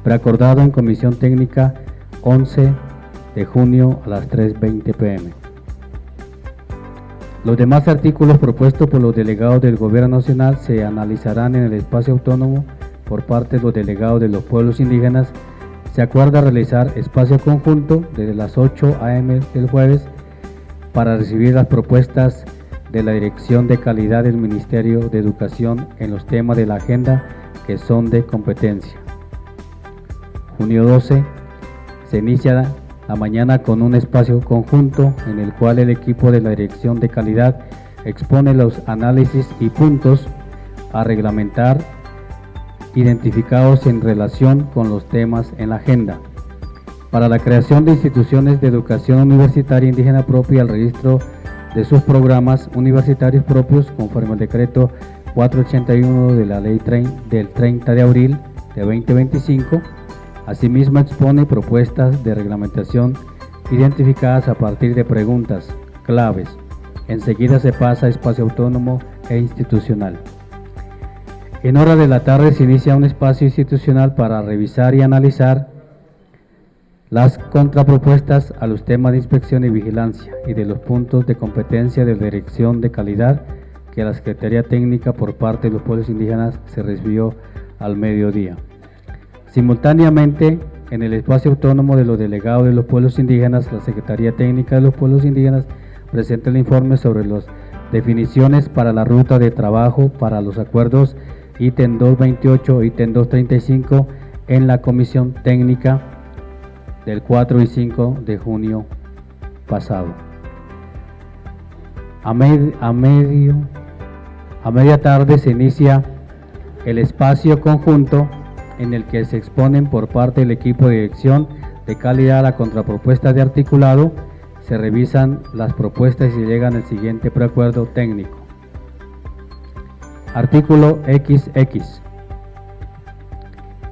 Preacordado en Comisión Técnica 11 de junio a las 3:20 p.m. Los demás artículos propuestos por los delegados del Gobierno Nacional se analizarán en el espacio autónomo por parte de los delegados de los pueblos indígenas. Se acuerda realizar espacio conjunto desde las 8 a.m. del jueves para recibir las propuestas de la Dirección de Calidad del Ministerio de Educación en los temas de la agenda que son de competencia. Junio 12. Se inicia la mañana con un espacio conjunto en el cual el equipo de la Dirección de Calidad expone los análisis y puntos a reglamentar identificados en relación con los temas en la agenda. Para la creación de instituciones de educación universitaria indígena propia y el registro de sus programas universitarios propios, conforme al decreto 481 de la ley del 30 de abril de 2025. Asimismo, expone propuestas de reglamentación identificadas a partir de preguntas claves. Enseguida se pasa a espacio autónomo e institucional. En hora de la tarde se inicia un espacio institucional para revisar y analizar las contrapropuestas a los temas de inspección y vigilancia y de los puntos de competencia de la Dirección de Calidad que la Secretaría Técnica por parte de los pueblos indígenas se recibió al mediodía. Simultáneamente, en el espacio autónomo de los delegados de los pueblos indígenas, la Secretaría Técnica de los Pueblos Indígenas presenta el informe sobre las definiciones para la ruta de trabajo para los acuerdos ítem 228 e ítem 235 en la Comisión Técnica del 4 y 5 de junio pasado. A media tarde se inicia el espacio conjunto en el que se exponen por parte del equipo de dirección de calidad la contrapropuesta de articulado, se revisan las propuestas y se llegan al siguiente preacuerdo técnico. Artículo XX.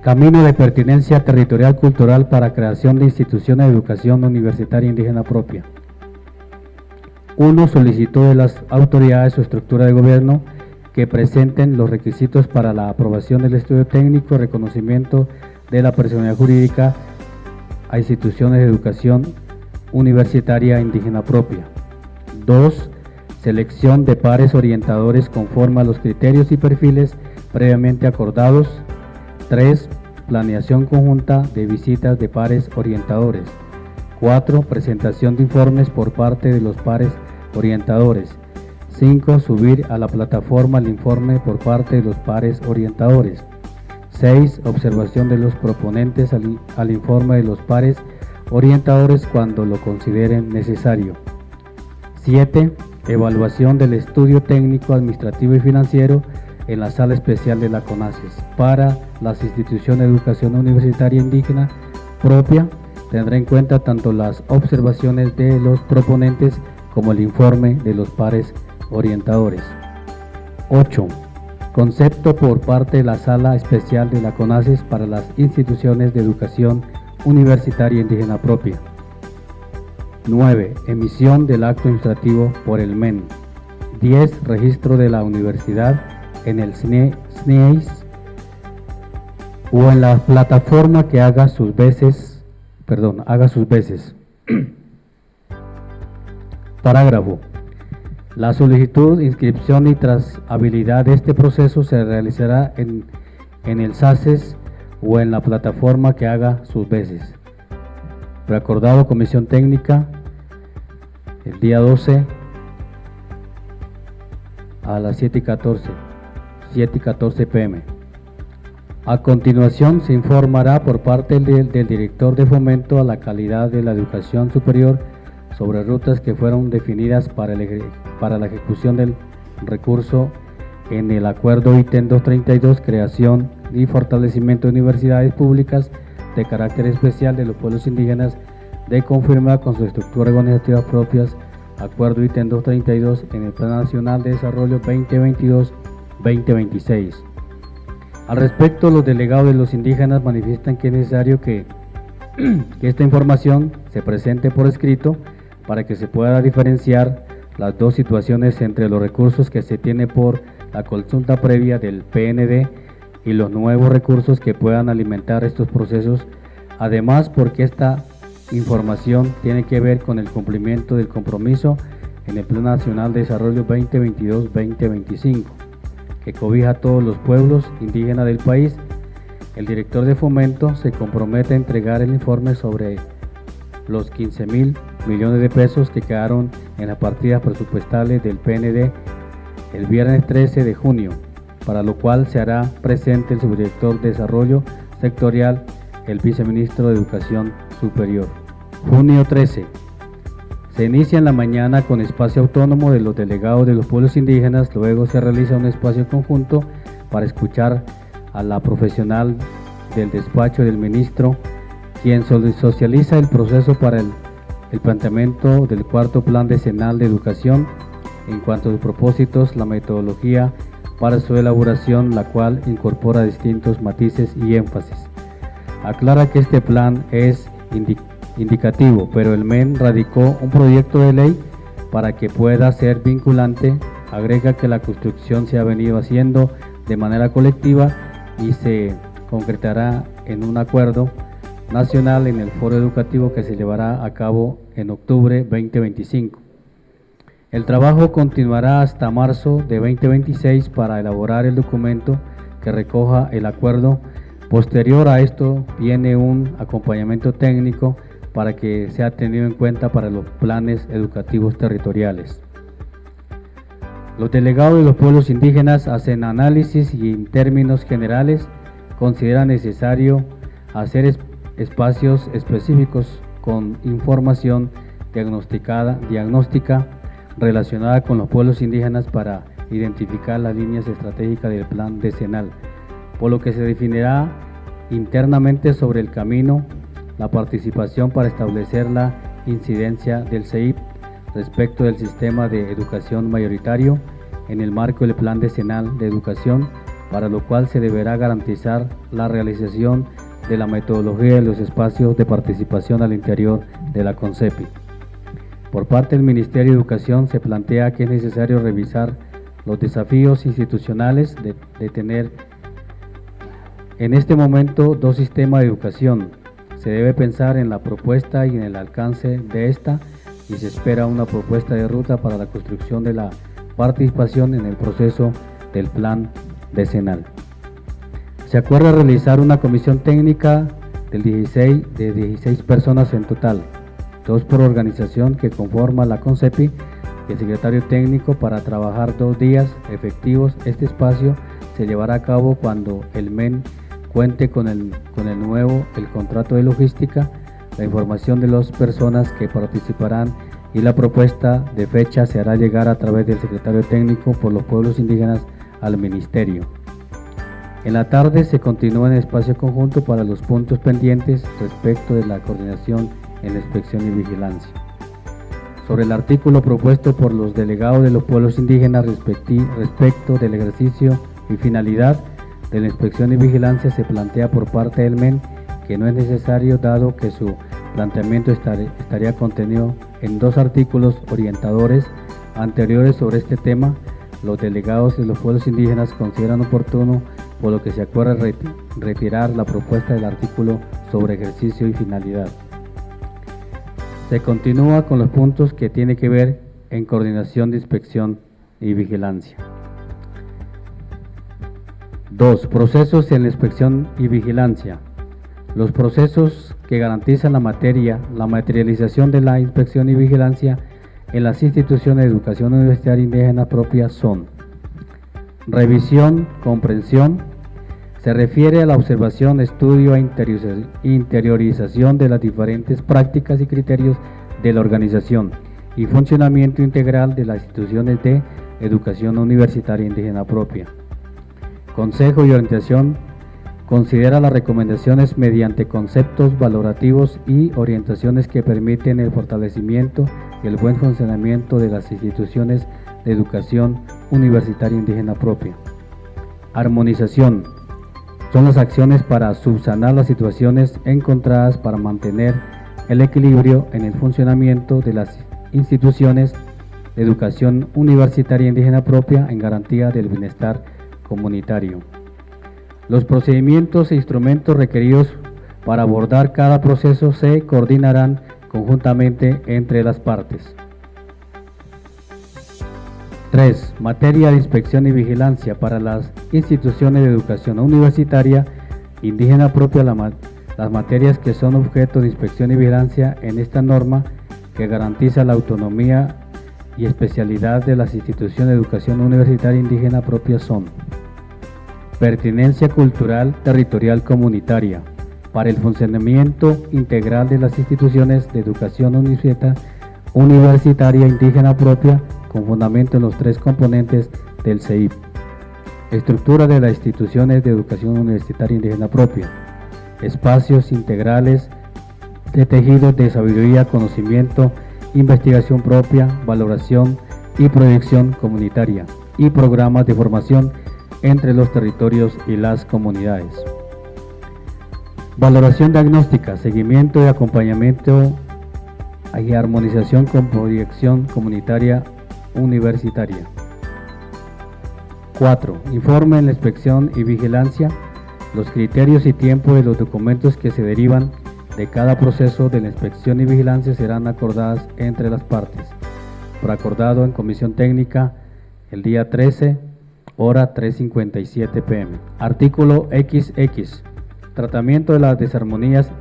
Camino de pertinencia territorial cultural para creación de instituciones de educación universitaria indígena propia. 1. Solicitud de las autoridades o estructura de gobierno que presenten los requisitos para la aprobación del estudio técnico y reconocimiento de la personalidad jurídica a instituciones de educación universitaria indígena propia. 2. Selección de pares orientadores conforme a los criterios y perfiles previamente acordados. 3. Planeación conjunta de visitas de pares orientadores. 4. Presentación de informes por parte de los pares orientadores. 5. Subir a la plataforma el informe por parte de los pares orientadores. 6. Observación de los proponentes al informe de los pares orientadores cuando lo consideren necesario. 7. Evaluación del estudio técnico, administrativo y financiero en la sala especial de la CONACYES para las instituciones de educación universitaria indígena propia. Tendrá en cuenta tanto las observaciones de los proponentes como el informe de los pares orientadores. 8. Concepto por parte de la sala especial de la CONACYES para las instituciones de educación universitaria indígena propia. 9. Emisión del acto administrativo por el MEN. 10. Registro de la universidad en el SNEIS o en la plataforma que haga sus veces. Parágrafo. La solicitud, inscripción y trazabilidad de este proceso se realizará en el SACES o en la plataforma que haga sus veces. Preacordado Comisión Técnica el día 12 a las 7:14 p.m. A continuación se informará por parte del director de Fomento a la Calidad de la Educación Superior sobre rutas que fueron definidas para la ejecución del recurso en el acuerdo ítem 232, creación y fortalecimiento de universidades públicas de carácter especial de los pueblos indígenas de conformidad con sus estructuras organizativas propias, acuerdo ítem 232 en el Plan Nacional de Desarrollo 2022-2026. Al respecto, los delegados de los indígenas manifiestan que es necesario que esta información se presente por escrito para que se pueda diferenciar las dos situaciones entre los recursos que se tiene por la consulta previa del PND y los nuevos recursos que puedan alimentar estos procesos, además porque esta información tiene que ver con el cumplimiento del compromiso en el Plan Nacional de Desarrollo 2022-2025, que cobija a todos los pueblos indígenas del país. El director de Fomento se compromete a entregar el informe sobre los 15.000 millones de pesos que quedaron en las partidas presupuestales del PND el viernes 13 de junio, para lo cual se hará presente el subdirector de Desarrollo Sectorial, el viceministro de Educación Superior. Junio 13. Se inicia en la mañana con espacio autónomo de los delegados de los pueblos indígenas, luego se realiza un espacio conjunto para escuchar a la profesional del despacho del ministro, quien socializa el proceso para el planteamiento del cuarto Plan Decenal de Educación en cuanto a sus propósitos, la metodología para su elaboración, la cual incorpora distintos matices y énfasis. Aclara que este plan es indicativo, pero el MEN radicó un proyecto de ley para que pueda ser vinculante. Agrega que la construcción se ha venido haciendo de manera colectiva y se concretará en un acuerdo nacional en el foro educativo que se llevará a cabo en octubre 2025. El trabajo continuará hasta marzo de 2026 para elaborar el documento que recoja el acuerdo. Posterior a esto viene un acompañamiento técnico para que sea tenido en cuenta para los planes educativos territoriales. Los delegados de los pueblos indígenas hacen análisis y en términos generales consideran necesario hacer espacios específicos con información diagnóstica relacionada con los pueblos indígenas para identificar las líneas estratégicas del plan decenal, por lo que se definirá internamente sobre el camino, la participación para establecer la incidencia del CEIP respecto del sistema de educación mayoritario en el marco del plan decenal de educación para lo cual se deberá garantizar la realización de la metodología de los espacios de participación al interior de la CONCEPI. Por parte del Ministerio de Educación se plantea que es necesario revisar los desafíos institucionales de tener en este momento dos sistemas de educación. Se debe pensar en la propuesta y en el alcance de esta, y se espera una propuesta de ruta para la construcción de la participación en el proceso del plan decenal. Se acuerda realizar una comisión técnica de 16 personas en total, 2 por organización, que conforma la CONCEPI y el secretario técnico, para trabajar 2 días efectivos. Este espacio se llevará a cabo cuando el MEN cuente con el contrato de logística, la información de las personas que participarán y la propuesta de fecha se hará llegar a través del secretario técnico por los pueblos indígenas al Ministerio. En la tarde se continúa en espacio conjunto para los puntos pendientes respecto de la coordinación en la inspección y vigilancia. Sobre el artículo propuesto por los delegados de los pueblos indígenas respecto del ejercicio y finalidad de la inspección y vigilancia, se plantea por parte del MEN que no es necesario, dado que su planteamiento estaría contenido en 2 artículos orientadores anteriores sobre este tema. Los delegados de los pueblos indígenas consideran oportuno, por lo que se acuerda retirar la propuesta del artículo sobre ejercicio y finalidad. Se continúa con los puntos que tiene que ver en coordinación de inspección y vigilancia. 2. Procesos en la inspección y vigilancia. Los procesos que garantizan la materialización de la inspección y vigilancia en las instituciones de educación universitaria indígena propia son: revisión, comprensión, se refiere a la observación, estudio e interiorización de las diferentes prácticas y criterios de la organización y funcionamiento integral de las instituciones de educación universitaria indígena propia. Consejo y orientación, considera las recomendaciones mediante conceptos valorativos y orientaciones que permiten el fortalecimiento y el buen funcionamiento de las instituciones de educación universitaria indígena propia. Armonización, son las acciones para subsanar las situaciones encontradas para mantener el equilibrio en el funcionamiento de las instituciones de educación universitaria indígena propia en garantía del bienestar comunitario. Los procedimientos e instrumentos requeridos para abordar cada proceso se coordinarán conjuntamente entre las partes. 3. Materia de inspección y vigilancia para las instituciones de educación universitaria indígena propia. Las materias que son objeto de inspección y vigilancia en esta norma, que garantiza la autonomía y especialidad de las instituciones de educación universitaria indígena propia, son: pertinencia cultural territorial comunitaria para el funcionamiento integral de las instituciones de educación universitaria indígena propia, con fundamento en los 3 componentes del CEIP. Estructura de las instituciones de educación universitaria indígena propia. Espacios integrales de tejidos de sabiduría, conocimiento, investigación propia, valoración y proyección comunitaria, y programas de formación entre los territorios y las comunidades. Valoración diagnóstica, seguimiento y acompañamiento y armonización con proyección comunitaria universitaria. 4. Informe en la inspección y vigilancia. Los criterios y tiempo de los documentos que se derivan de cada proceso de la inspección y vigilancia serán acordadas entre las partes, por acordado en comisión técnica el día 13, hora 3:57 p.m. Artículo XX. Tratamiento de las desarmonías.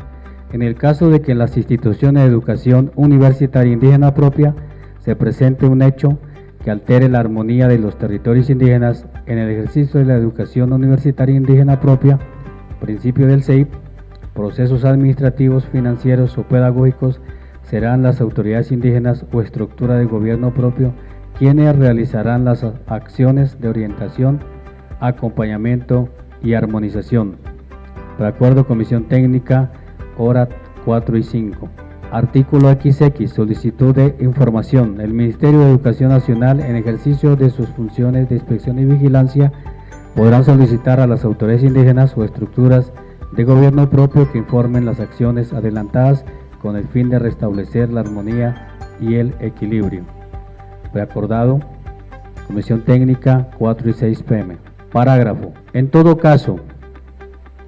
En el caso de que en las instituciones de educación universitaria indígena propia se presente un hecho que altere la armonía de los territorios indígenas en el ejercicio de la educación universitaria indígena propia, principio del CEIP, procesos administrativos, financieros o pedagógicos, serán las autoridades indígenas o estructura de gobierno propio quienes realizarán las acciones de orientación, acompañamiento y armonización. De acuerdo, comisión técnica, hora 4:05. Artículo XX. Solicitud de información. El Ministerio de Educación Nacional, en ejercicio de sus funciones de inspección y vigilancia, podrán solicitar a las autoridades indígenas o estructuras de gobierno propio que informen las acciones adelantadas con el fin de restablecer la armonía y el equilibrio. Fue acordado, Comisión Técnica, 4 y 6 p.m. Parágrafo. En todo caso,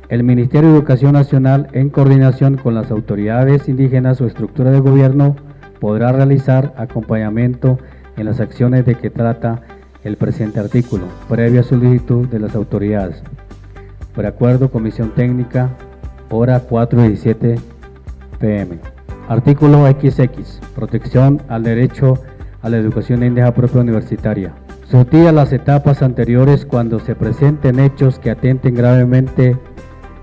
el Ministerio de Educación Nacional, en coordinación con las autoridades indígenas o estructuras de gobierno, podrá realizar acompañamiento en las acciones de que trata el presente artículo, previa solicitud de las autoridades. Por acuerdo, Comisión Técnica, hora 4:17 p.m. Artículo XX. Protección al derecho a la educación indígena propia universitaria. Sortía las etapas anteriores cuando se presenten hechos que atenten gravemente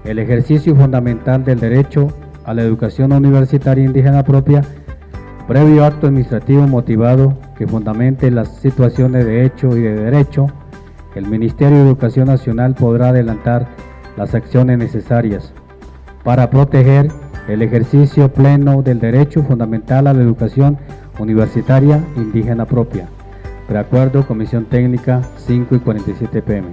el ejercicio fundamental del derecho a la educación universitaria indígena propia, previo acto administrativo motivado que fundamente las situaciones de hecho y de derecho, el Ministerio de Educación Nacional podrá adelantar las acciones necesarias para proteger el ejercicio pleno del derecho fundamental a la educación universitaria indígena propia. De acuerdo, Comisión Técnica, 5:47 p.m.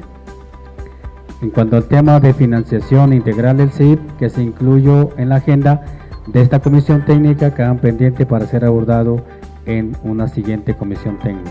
En cuanto al tema de financiación integral del CIP, que se incluyó en la agenda de esta Comisión Técnica, quedan pendientes para ser abordado en una siguiente Comisión Técnica.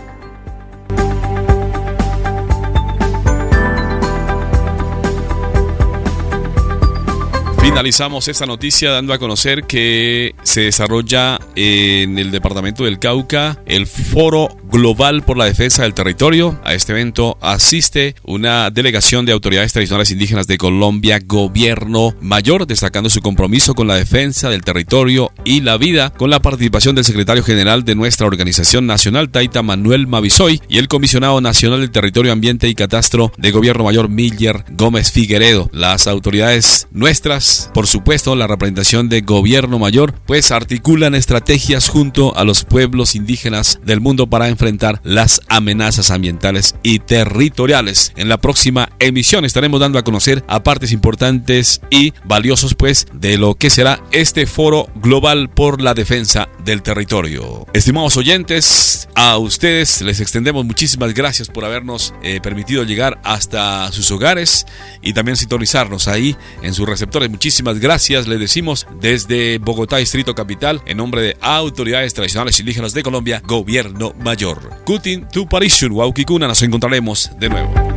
Finalizamos esta noticia dando a conocer que se desarrolla en el departamento del Cauca el Foro Global por la Defensa del Territorio. A este evento asiste una delegación de autoridades tradicionales indígenas de Colombia, Gobierno Mayor, destacando su compromiso con la defensa del territorio y la vida, con la participación del secretario general de nuestra organización nacional, Taita Manuel Mavisoy, y el comisionado nacional del Territorio, Ambiente y Catastro de Gobierno Mayor, Miller Gómez Figueredo. Las autoridades nuestras, por supuesto, la representación de Gobierno Mayor, pues articulan estrategias junto a los pueblos indígenas del mundo para enfrentar las amenazas ambientales y territoriales. En la próxima emisión estaremos dando a conocer a partes importantes y valiosos, pues, de lo que será este Foro Global por la Defensa del Territorio. Estimados oyentes, a ustedes les extendemos muchísimas gracias por habernos permitido llegar hasta sus hogares y también sintonizarnos ahí en sus receptores. Muchísimas gracias, les decimos desde Bogotá, Distrito Capital, en nombre de autoridades tradicionales indígenas de Colombia, Gobierno Mayor. Kutin tu Parishun Waukikuna, nos encontraremos de nuevo.